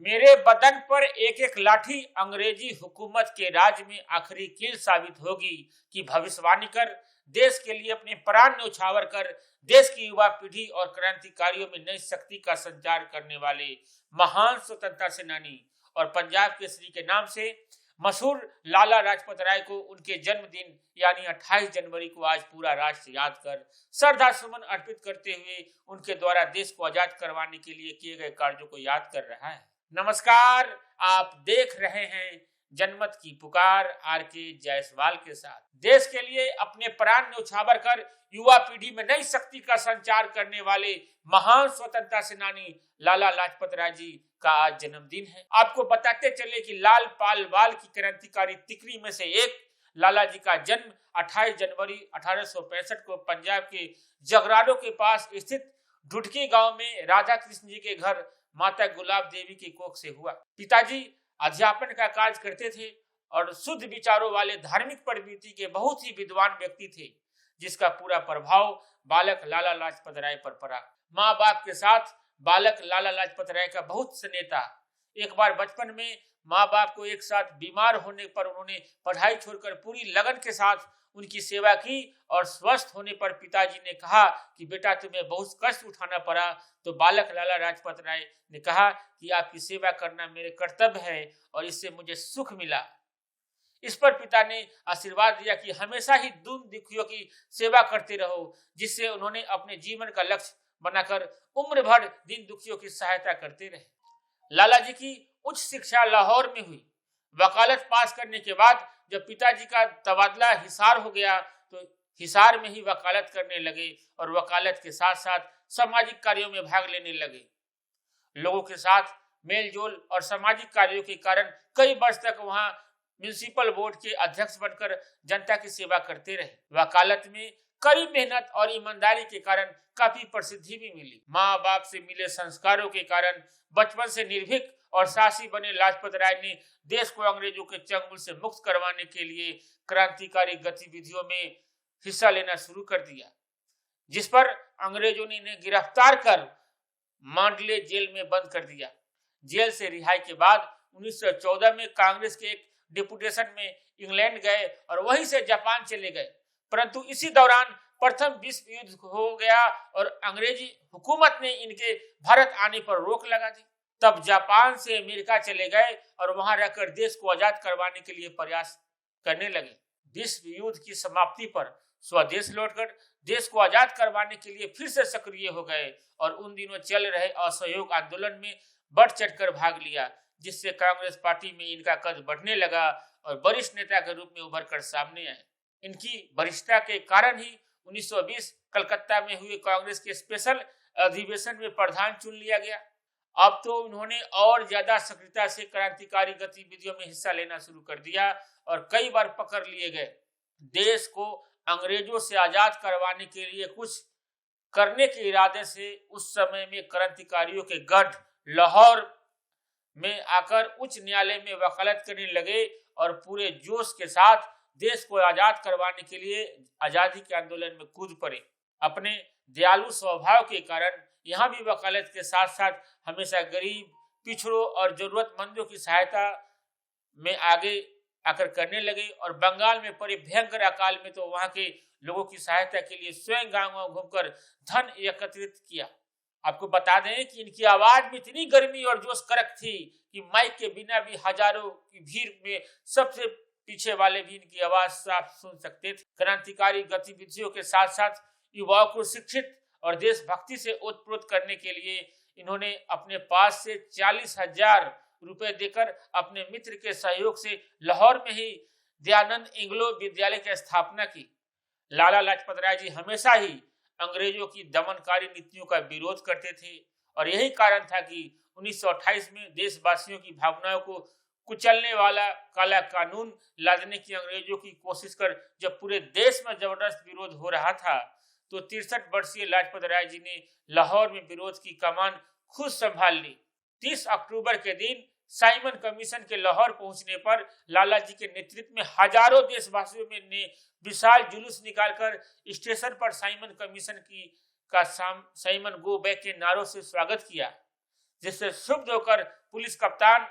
मेरे बदन पर एक एक लाठी अंग्रेजी हुकूमत के राज में आखिरी कील साबित होगी कि भविष्यवाणी कर देश के लिए अपने प्राण न्यौछावर कर देश की युवा पीढ़ी और क्रांतिकारियों में नई शक्ति का संचार करने वाले महान स्वतंत्रता सेनानी और पंजाब केसरी के नाम से मशहूर लाला लाजपत राय को उनके जन्मदिन यानी 28 जनवरी को आज पूरा राष्ट्र याद कर श्रद्धा सुमन अर्पित करते हुए उनके द्वारा देश को आजाद करवाने के लिए किए गए कार्यों को याद कर रहा है। नमस्कार, आप देख रहे हैं जनमत की पुकार आर.के. जायसवाल के साथ। देश के लिए अपने प्राण न्यौछावर कर युवा पीढ़ी में नई शक्ति का संचार करने वाले महान स्वतंत्रता सेनानी लाला लाजपत राय जी का आज जन्मदिन है। आपको बताते चले कि लाल पाल वाल की क्रांतिकारी तिकड़ी में से एक लाला जी का जन्म 28 जनवरी 1865 को पंजाब के जगराडो के पास स्थित ढुडकी गांव में राधा कृष्ण जी के घर माता गुलाब देवी की कोख से हुआ। पिताजी अध्यापन का कार्य करते थे और शुद्ध विचारों वाले धार्मिक प्रवृत्ति के बहुत ही विद्वान व्यक्ति थे, जिसका पूरा प्रभाव बालक लाला लाजपत राय पर पड़ा। माँ बाप के साथ बालक लाला लाजपत राय का बहुत स्नेह था। एक बार बचपन में माँ बाप को एक साथ बीमार होने पर उन्होंने पढ़ाई छोड़कर पूरी लगन के साथ उनकी सेवा की और स्वस्थ होने पर पिताजी ने कहा कि बेटा तुम्हें बहुत कष्ट उठाना पड़ा, तो बालक लाला लाजपत राय ने कहा कि आपकी सेवा करना मेरे कर्तव्य है और इससे मुझे सुख मिला। इस पर पिता ने आशीर्वाद दिया कि हमेशा ही दीन दुखियों की सेवा करते रहो, जिससे उन्होंने अपने जीवन का लक्ष्य बनाकर उम्र भर दीन दुखियों की सहायता करते रहे। लाला जी की उच्च शिक्षा लाहौर में हुई। वकालत पास करने के बाद जब पिताजी का तबादला हिसार हो गया तो हिसार में ही वकालत करने लगे और वकालत के साथ साथ सामाजिक कार्यों में भाग लेने लगे। लोगों के साथ मेलजोल और सामाजिक कार्यों के कारण कई वर्ष तक वहां म्युनिसिपल बोर्ड के अध्यक्ष बनकर जनता की सेवा करते रहे। वकालत में कड़ी मेहनत और ईमानदारी के कारण काफी प्रसिद्धि भी मिली। माँ बाप से मिले संस्कारों के कारण बचपन से निर्भीक और साहसी बने लाजपत राय ने देश को अंग्रेजों के चंगुल से मुक्त करवाने के लिए क्रांतिकारी गतिविधियों में हिस्सा लेना शुरू कर दिया, जिस पर अंग्रेजों ने इन्हें गिरफ्तार कर मांडले जेल में बंद कर दिया। जेल से रिहाई के बाद 1914 में कांग्रेस के एक डिपुटेशन में इंग्लैंड गए और वहीं से जापान चले गए, परंतु इसी दौरान प्रथम विश्व युद्ध हो गया और अंग्रेजी हुकूमत ने इनके भारत आने पर रोक लगा दी। तब जापान से अमेरिका चले गए और वहां रहकर देश को आजाद करवाने के लिए प्रयास करने लगे। विश्व युद्ध की समाप्ति पर स्वदेश लौटकर देश को आजाद करवाने के लिए फिर से सक्रिय हो गए और उन दिनों चल रहे असहयोग आंदोलन में बढ़ चढ़कर भाग लिया, जिससे कांग्रेस पार्टी में इनका कद बढ़ने लगा और वरिष्ठ नेता के रूप में उभर कर सामने आए। इनकी वरिष्ठता के कारण ही 1920 कलकत्ता में हुए कांग्रेस के स्पेशल अधिवेशन में प्रधान चुन लिया गया। अब तो उन्होंने और ज्यादा सक्रियता से क्रांतिकारी गतिविधियों में हिस्सा लेना शुरू कर दिया और कई बार पकड़ लिए गए। देश को अंग्रेजों से आजाद करवाने के लिए कुछ करने के इरादे से उस समय में क्रांतिकारियों के गढ़ लाहौर में आकर उच्च न्यायालय में वकालत करने लगे और पूरे जोश के साथ देश को आजाद करवाने के लिए आजादी के आंदोलन में कूद पड़े। अपने दयालु स्वभाव के कारण यहाँ भी वकालत के साथ साथ हमेशा गरीब, पिछड़ों और जरूरतमंदों की सहायता में आगे आकर करने लगे और बंगाल में पड़े भयंकर अकाल में तो वहां के लोगों की सहायता के लिए स्वयं गांव घूमकर धन एकत्रित किया। आपको बता दें कि इनकी आवाज में इतनी गर्मी और जोश करक थी कि माइक के बिना भी हजारों की भीड़ में सबसे पीछे वाले भी इनकी आवाज साफ सुन सकते थे। क्रांतिकारी गतिविधियों के साथ साथ युवाओं को शिक्षित और देशभक्ति से ओतप्रोत करने के लिए इन्होंने अपने पास से 40,000 रुपए देकर अपने मित्र के सहयोग से लाहौर में ही दयानंद इंग्लो विद्यालय की स्थापना की। लाला लाजपत राय जी हमेशा ही अंग्रेजों की दमनकारी नीतियों का विरोध करते थे और यही कारण था कि 1928 में देशवासियों की भावनाओं को कुचलने वाला काला कानून लादने की अंग्रेजों की कोशिश कर जब पूरे देश में जबरदस्त विरोध हो रहा था तो 63 वर्षीय लाजपत राय जी ने लाहौर में विरोध की कमान खुद संभाल ली। 30 अक्टूबर के दिन साइमन कमीशन के लाहौर पहुंचने पर लाला जी के नेतृत्व में हजारों देशवासियों ने विशाल जुलूस निकालकर स्टेशन पर साइमन कमीशन की का साइमन गो बैक के नारों से स्वागत किया। जिससे क्षुब्ध होकर पुलिस कप्तान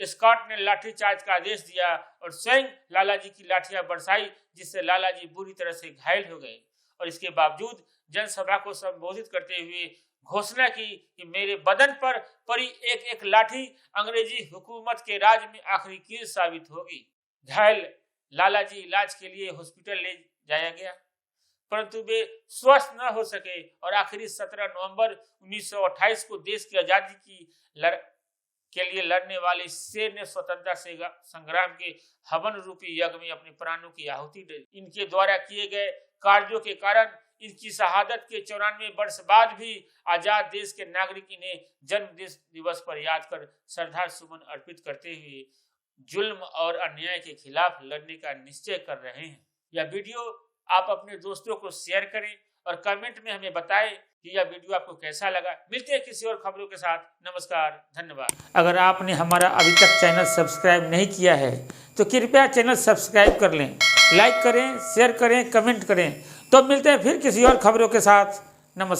स्कॉट ने लाठीचार्ज का आदेश दिया और स्वयं लालाजी की लाठियां बरसाई, जिससे लालाजी बुरी तरह से घायल हो गए। और इसके बावजूद जनसभा को संबोधित करते हुए घोषणा की कि मेरे बदन पर पड़ी एक एक लाठी अंग्रेजी हुकूमत के राज में आखिरी कील साबित होगी। घायल लालाजी इलाज के लिए हॉस्पिटल ले जाया गया, परंतु वे स्वस्थ न हो सके और आखिरी 17 नवंबर 1928 को देश की आजादी के लिए लड़ने वाले शेर ने स्वतंत्रता संग्राम के हवन रूपी यज्ञ में अपने प्राणों की आहुति दी। इनके द्वारा किए गए कार्यों के कारण इनकी शहादत के 94 वर्ष बाद भी आजाद देश के नागरिक इन्हें जन्म दिवस पर याद कर श्रद्धा सुमन अर्पित करते हुए जुल्म और अन्याय के खिलाफ लड़ने का निश्चय कर रहे हैं। यह वीडियो आप अपने दोस्तों को शेयर करें और कमेंट में हमें बताएं कि यह वीडियो आपको कैसा लगा। मिलते हैं किसी और खबरों के साथ। नमस्कार, धन्यवाद। अगर आपने हमारा अभी तक चैनल सब्सक्राइब नहीं किया है तो कृपया चैनल सब्सक्राइब कर लें, लाइक करें, शेयर करें, कमेंट करें। तो मिलते हैं फिर किसी और खबरों के साथ। नमस्कार।